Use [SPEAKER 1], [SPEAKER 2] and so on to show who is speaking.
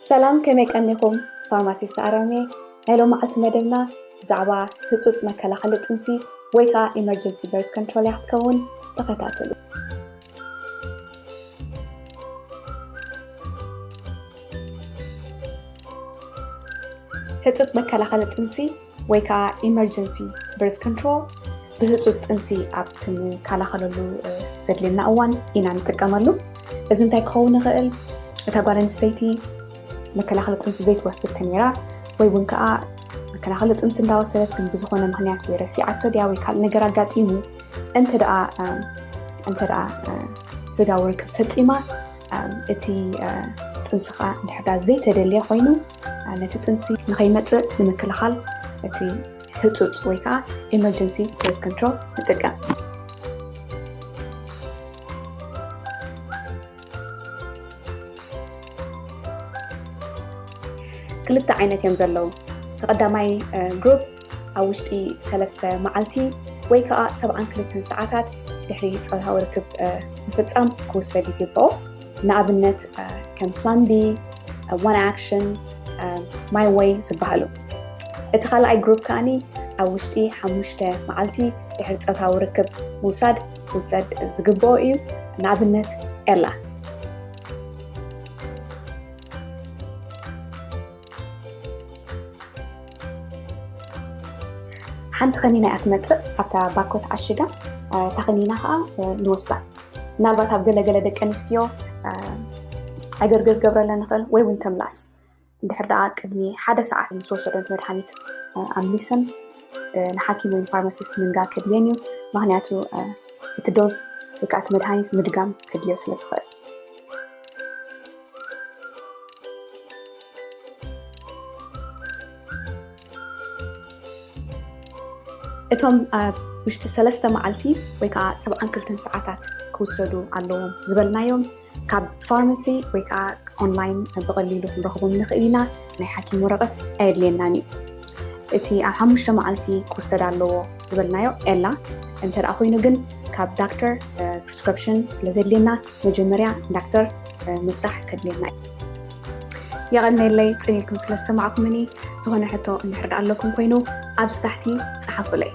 [SPEAKER 1] ሰላም ከመይ ቀኒኹም ፋርማሲስት አራሜ ናይሎ መዓልቲ መደብና ብዛዕባ ህፁፅ መከላኸሊ ጥንሲ ወይ ከዓ ኢመርጀንሲ በርዝ ኮንትሮል ክትከውን ተኸታተሉ። ህፁፅ መከላኸሊ ጥንሲ ወይ ከዓ ኢመርጀንሲ በርዝ ኮንትሮል ብህፁፅ ጥንሲ ኣብ ክንከላኸለሉ ዘድልየና እዋን ኢና ንጥቀመሉ። እዚ እንታይ ክኸውን ይኽእል? እታ ጓል ኣንስተይቲ መከላኸሊ ጥንሲ ዘይትወስድ ተነይራ ወይ እውን ከዓ መከላኸሊ ጥንሲ እንዳወሰደት ግን ብዝኾነ ምክንያት ወይ ረሲዓቶ ድያ ወይ ካልእ ነገር ኣጋጢሙ እንተ ደኣ ስጋዊ ርክብ ፈፂማ እቲ ጥንስኻ እንድሕር ዘይተደልየ ኮይኑ ነቲ ጥንሲ ንኸይመፅእ ንምክልኻል እቲ ህፁፅ ወይ ከዓ ኢመርጀንሲ በርዝ ኮንትሮል ንጥቀም። ክልተ ዓይነት እዮም ዘለዉ። ተቐዳማይ ግሩፕ ኣብ ውሽጢ 3 መዓልቲ ወይ ከዓ 72 ሰዓታት ድሕሪ ፆታዊ ርክብ ምፍፃም ክውሰድ ይግብኦ። ንኣብነት ከም ፕላን ቢ፣ ዋን ኣክሽን፣ ማይ ዌይ ዝበሃሉ። እቲ ካልኣይ ግሩፕ ከዓኒ ኣብ ውሽጢ 5 መዓልቲ ድሕሪ ፆታዊ ርክብ ምውሳድ ክውሰድ ዝግብኦ እዩ። ንኣብነት ኤላ። ሓንቲ ኸኒና እያ ትመፅእ ኣብታ ባኮ ተዓሽጋ እታ ኸኒና ከዓ ንወስዳ። ምናልባት ኣብ ገለገለ ደቂ ኣንስትዮ ኣይገርግር ገብረለ ንኽእል ወይ እውን ተምላስ እንድሕር ደኣ ቅድሚ 1 ሰዓት ምስ ወሰዶ እቲ መድሓኒት ኣምሊሰን ንሓኪም ወይ ፋርማሲስት ምንጋር ከድልየን እዩ። ምክንያቱ እቲ ዶዝ ወይ ከዓ እቲ መድሓኒት ምድጋም ከድልዮ ስለ ዝኽእል። እቶም ኣብ ውሽጢ 3 መዓልቲ ወይ ከዓ 72 ሰዓታት ክውሰዱ ኣለዎም ዝበልናዮም ካብ ፋርማሲ ወይ ከዓ ኦንላይን ብቐሊሉ ክንረኽቦም ንኽእል ኢና። ናይ ሓኪም ወረቐት ኣየድልየናን እዩ። እቲ ኣብ 5 መዓልቲ ክውሰድ ኣለዎ ዝበልናዮ ኤላ እንተ ደኣ ኮይኑ ግን ካብ ዳክተር ፕሪስክሪፕሽን ስለ ዘድልየና መጀመርያ ዳክተር ምብፃሕ ከድልየና እዩ። የቐልነለይ ፅኒልኩም ስለ ዝሰማዕኩምኒ ዝኾነ ሕቶ እንድሕር ደኣ ኣለኩም ኮይኑ ኣብ ታሕቲ ፀሓፉለይ።